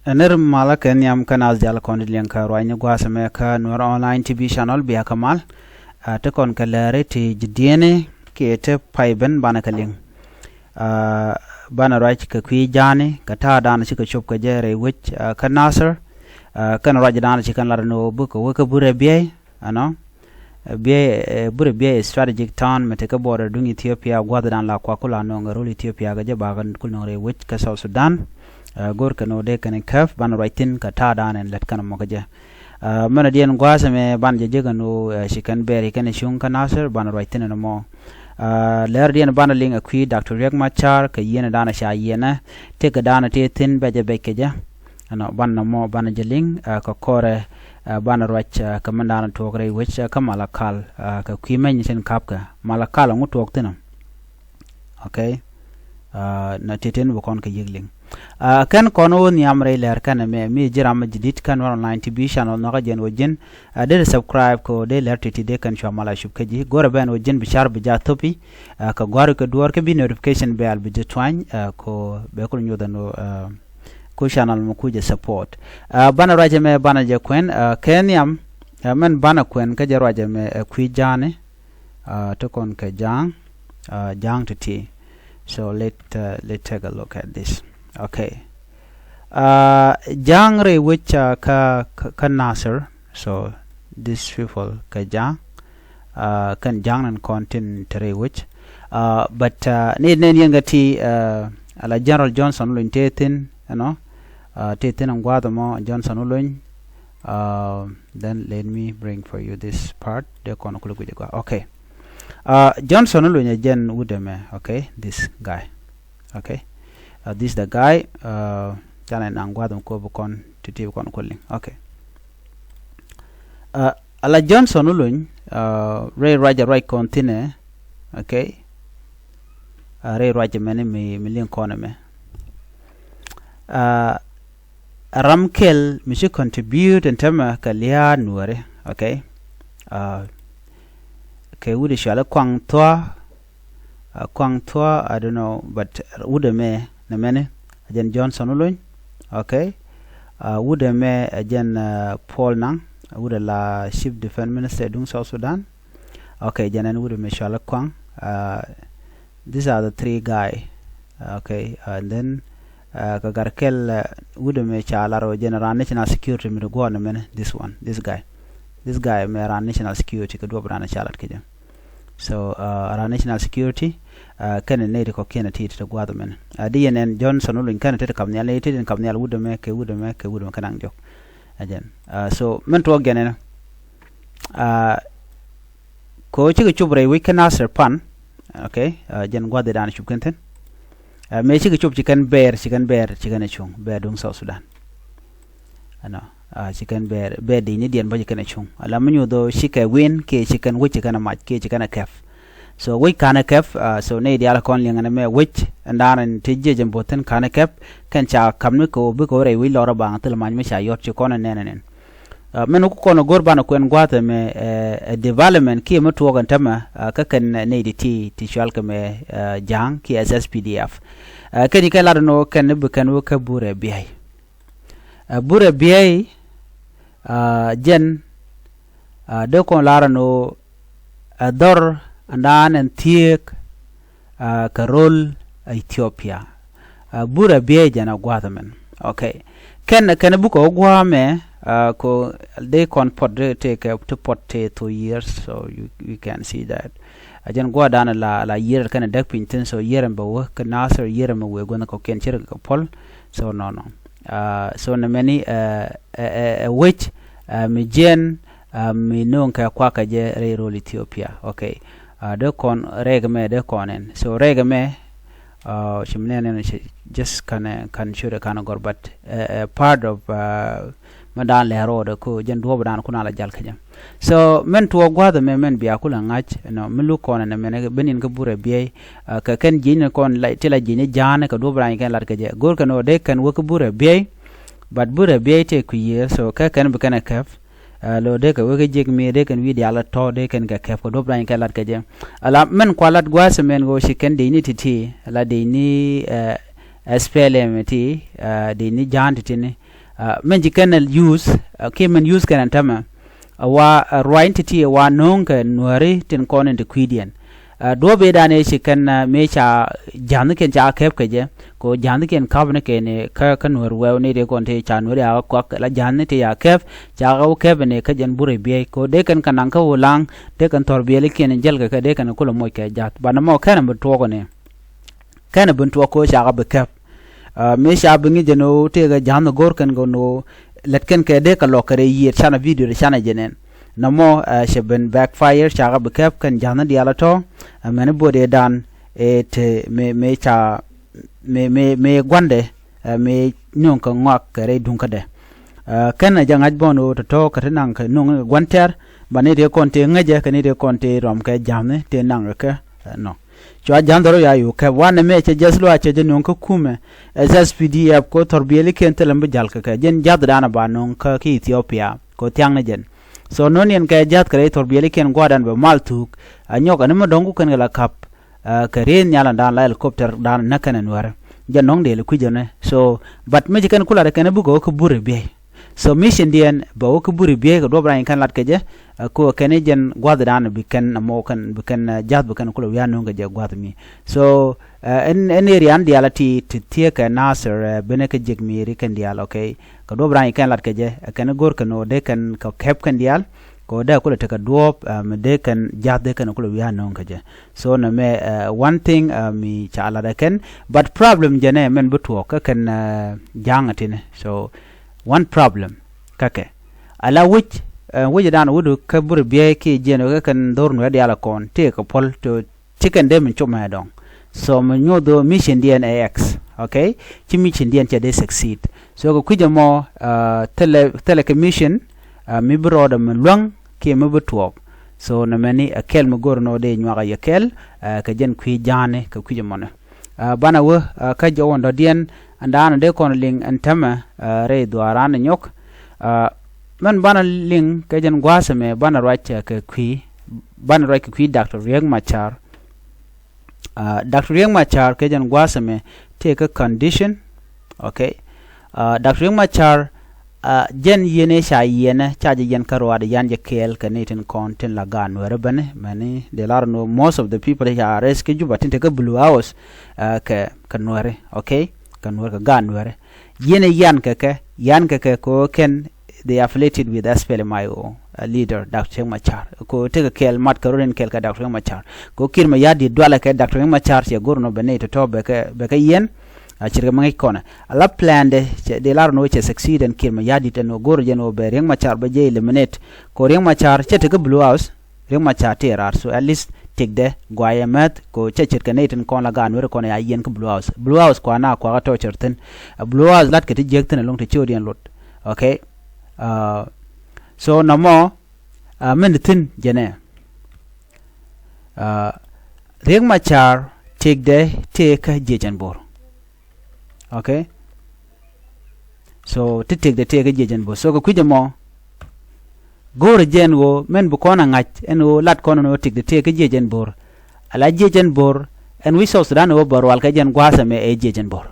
Ener mala ken yam kanal jal kon lian ka rwany gwasa me ka Nuer online TV channel biya kamal te kon ka lere ti jdiene ke te paiben bana kaling bana rwach ka kwi jani ka ta dana chi ka chop ka jere wich ka nasser kan rwaj dana chi kan larno bu ko ka burɛbiäy ano burɛbiäy strategic town mete ka border dung Ethiopia gwada dan la kwa kula no ngarol Ethiopia ga je bagan kul no re wich ka South Sudan gor kano de kan kaf ban writing ka ta dan en let kan mo gaje mana dien gwasa me ban je gano shikan beri kan shun kan nasser ban writing no mo ler dien ban ling akwi Dr. Riek Machar ka yena dana sha yena te ka dana te tin beje bekeja ano ban no mo ban je ling ka kore ban rwach ka mandana togre which ka malakal ka kwi men sen kapka malakal ngu tok tinam okay na teten bo kon ka yigling kan kono ni amre ler kan me mi jiram jidit kan online TV channel no gajen wajin de subscribe ko de ler titi de kan shamala shub kaji gora ben wajin bishar bija topi ka gwaru ka duwar ka bi notification bell bi jetwan ko be ko nyoda no ko channel mo kuje support bana raje me bana je kwen kenyam men bana kwen ka je raje me kwi jane to kon ka jang titi. So let's take a look at this. Okay. Jangre which ka nasser. So these people ka jang kan jang and content tere which but need yangati ala General Johnson lun tetin you know tetin ang mo Johnson lun then let me bring for you this part de kono kulu go. Okay. Johnson lun jen udeme. Okay, this guy. Okay. This the guy jana nangwadum ko bukon titi bukon kulling. Okay. Ala Johnson ulun ray raja right continue. Okay. Ray raja mene mi link kono me. Ramkel mishi contribute in terma kalia nuere. Okay. Okay, would shala kwang toa I don't know but would me na mene ajen Johnson ulun. Okay. Would me ajen Paul nang would la chief defense minister dung South Sudan. Okay, janen would me shala kwang these are the three guy. Okay, and then kagarkel would me chala ro general national security mi go na mene this guy me ran national security ko do brana chalat ke. So ran national security kan ne ko kena tit to gwado men DNN Johnson ulun kan tet kam nyale tit kam nyal wudo me kanang jok ajen so men to genen ko chi chubre we kan aser pan. Okay, jen gwado dan chup kenten me chi chup chicken bear chung bear dung South Sudan ano chicken bear di ni dien ba chicken chung ala menyu do shika win ke chicken which chicken mat ke chicken kef. So we kana kef so ne dia la kon linga me which andaran tije jemboten kana kef kan cha kamni ko bi ko re wi lora bang tel man me cha yot chi kono nenen men ko kono gorba na kwen gwata me development ki me to gan tama ka kan ne di ti shal ka me jang ki SSPDF kani ka larno kan ne kan wo ka burɛbiäy jen de kon larno dor andan en tiek karol Ethiopia burɛbiäy jana gwathmen. Okay, ken buko gwame ko they kon pot take up to pot 2 years so you can see that ajan gwadana la year kan dak pinten so year mbo kan nasser year mo we gona ko ken chir ko pol so no so na many which mi jen mi non ka kwa ka je rero Ethiopia. Okay, de kon regme de konen so regme shimnene just kan shure kan gor but part of madan lero de ko jen do badan kuna la jal kajam so men to gwada men biya kula ngach no milu konen men benin ka burɛbiäy ka kan jine kon la tela jine jane ka do badan kan lar kaje gor kan o de kan wo ka burɛbiäy but burɛbiäy te ku year so ka kan be kana kaf lo de ka wo ka jeg me de kan wi dia la to de kan ka kaf ko do badan kan lar kaje ala men kwalat gwasa men go shiken de ni titi ala de ni SPLM ti de ni jantiti ni men jikan use ke men use kan tama wa right entity wa non ka nuari tin kon in quidian do be dane shi kan me cha jan ken cha kep ke je ko jan ken kabne ke ne ka nuar we ne de kon te cha nuari a ko la jan ne te ya kep cha ga kep ne ka jan burɛbiäy ko de kan kan ka ulang de kan tor be le ken jel ka de kan ko lo mo ke jat bana mo kan bu to ko ne kan bu to ko cha ga be kep me sha bingi jeno te ga jan gor kan go no letken ke de ka lo kare yir chana video chana jenen namo sheben backfire chaga bekap kan jana diala to mane bode dan et me cha me gwande me nyon ka ngak kare dunka de kan jangaj bono to ka nang ka nong gwanter bane de konte ngaje kan de konte rom ka jamne te nang ka no chwa jandoro ya yu ka wane me che jeslo a che nong ka kuumɛ SSPDF ko torbieli ken telembe jal ka jen jad dana ba nong ka ki Ethiopia ko tiang ne jen so nonien ka jat kare torbieli ken gwadan be maltuk anyoka ne madongu ken la kap kare nyala dan la helicopter dan nakana nwar jen nong de le kujene so but me ken kula ken bugo ko burɛbiäy so mission dien ba ko burɛbiäy ko dobra kan lat keje ko ken jen gwadan bi ken mo kan bi ken jat bi ken kula ya nong je gwad mi so en area dialati tie ka nasir bene ka jigmi ri kan dial okay ko dobra kan lat keje ken gor kano de kan ko kep kan dial ko da kula te ka duop me de kan jat de kan kula ya nong keje so na me one thing mi chala da ken but problem jene men buto ka kan jangatine so one problem kake ala which dan wudu ka burɛbiäy ki jeno ka kan dorno ya diala kon te ka pol to chicken dem chuma dong so me nyodo mission dnax okay chi mission dn cha de succeed so ko kujamo telecommission mi broda me lwang ki me butuok so na mani akel me gorno de nywaga yakel ka jen kwi jane ka kujamo ne bana wo ka jowondo dien andana de kon ling antama re dwarana nyok man bana ling ka jen gwasame bana racha ka kwi bana racha kwi Dr. Riek Machar Dr. Riek Machar ka jen gwasame take a condition okay Dr. Riek Machar jen yene sha yene chaje yen karwa de yanje kel ka netin content la gan were bane mani de larno most of the people here are rescue but take a blue hours ka kanware okay kanware ka gan were yene yan ka ko ken they affiliated with SPLMIO leader Dr. Riek Machar ko take a kel mat karoren kel ka Dr. Riek Machar ko kirma yadi dwala ka Dr. Riek Machar se gorno bane to be ka yen achirga mangi kona ala plan de larno che succeed and kirma yadi teno gor jeno be Riek Machar be je eliminate ko Riek Machar che take a blue house Riek Machar terar so at least take the guayamat ko che chirka neten kon la gan were kona ya yen ko blue house ko na ko to cherten blue house lat ke ti jekten long te chodian lot okay so no more minutin jene Riek Machar take jejenbor okay so to take jejenbor so ko kujamo gor jenwo men bu kona ngach eno lat kono no take jejenbor ala jejenbor en we so sudan wo bor wal ka jen gwasame e jejenbor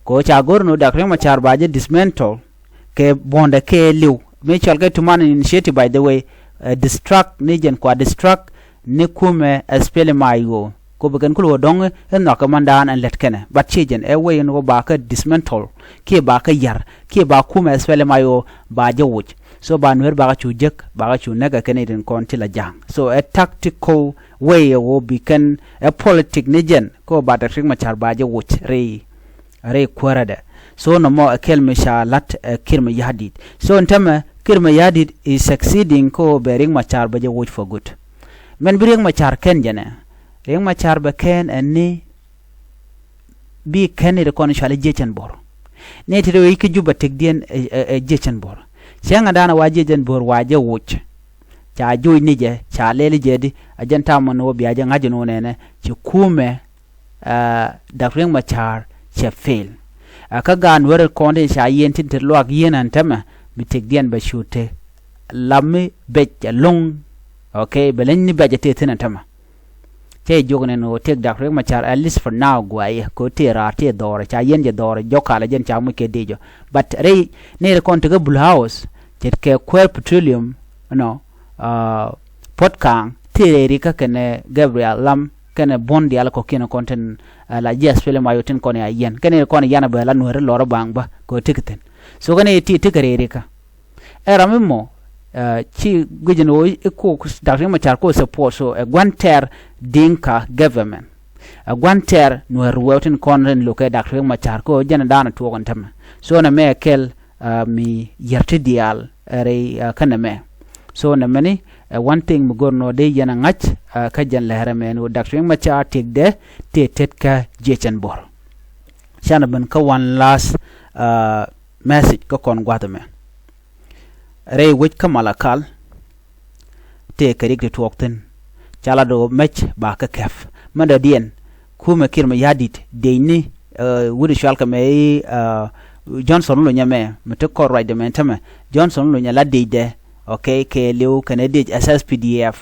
ko cha gor no Dr. Riek Machar baje dismantle ke bonda ke liu mutual get to man initiative by the way distract negen kwa distract ne kuumɛ SPLMIO ko began kulo dong en no kamandan an letkene but chijen e way no ba ka dismantle ke ba ka yar ke ba kuumɛ SPLMIO ba jawuj so ba nuer ba ka chujek ba ka chu naga Canadian kontila jang so a tactical way wo bekan a politic negen ko ba Dr. Riek Machar ba jawuj re kwarade so no more a kelme lat kirma yadid so ntama kirma yadid is succeeding ko be Riek Machar ba jawuj for good men Riek Machar ken jene Riek Machar be ken ani bi ken de kon shale jechen bor neti do yiki juba tegdien jechen bor senga dana wa jechen bor wa jawuj cha joy nije cha lele jedi ajanta mon wo biaje ngaje no nene ci kuumɛ Dr. Riek Machar che fail aka gan were konde sha yentin te loak yenan tama bi tegdien ba shute lamme bejja long okay belen ni bejja te tena tama che jogne no take dak rek machar at least for now gwaye ko tera te dore cha yen je dore jokala jen cha mu ke dejo but re ne kon te bull house jet ke quer petroleum no potkang tere rika kene Gabriel lam kene bondi ala ko kino konten la jes pele mayotin kon ya yen kene kon yana ba la Nuer loro bang ba ko tikten so kene ti tikare rika era memo chi gujino ko dak rek machar ko support so a gwanter dinka government a gwanter Nuer wotin konren loke dak rek machar ko jana dana to kon tam so na me kel mi yarte dial re kana me so na mani one thing mu gorno de yana ngach ka jan lehre me no dak rek machar tik de te tetka jechen bor chana ban ka one last message ko kon gwata me re wich kamalakal te karik de tuokten chala do mech ba ka kef manda dien kuumɛ kirma yadit deini wuri shalka me Johnson lo nyame mete ko right de mentame Johnson lo nyala deide okay ke leu kanadi SSPDF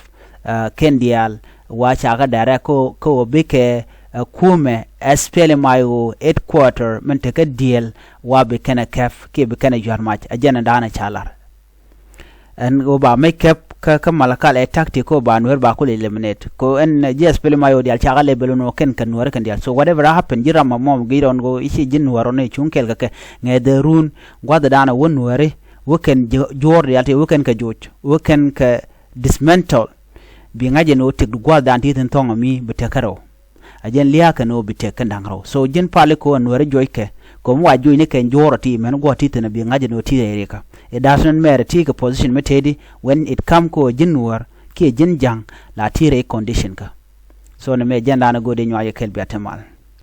kendial wa chaga dara ko beke kuumɛ SPL mayo headquarter mente ka deal wa be kana kef ke be kana jarmach ajana dana chalar and go ba make up ka malakal tactic ko ba Nuer ba ko eliminate ko en just pele mayo dial chaga level no ken kan Nuer kan dial so whatever happen jira mom giron go ishi jin Nuer no chunkel ka ngede run gwada dana won Nuer wo ken jor dial te wo ken ka joj wo ken ka dismantle bi ngaje no tig gwada anti ten tonga mi betekaro ajen liya ka no bitekan dangro so jin pale ko Nuer joyke ko mo wajoy ne ken joroti men go titena bi ngaje no tire ka it doesn't matter take a position metedi when it come ko jin Nuer ki jin jang la tire condition ka so ne me janda na gode nyaye kel biatemal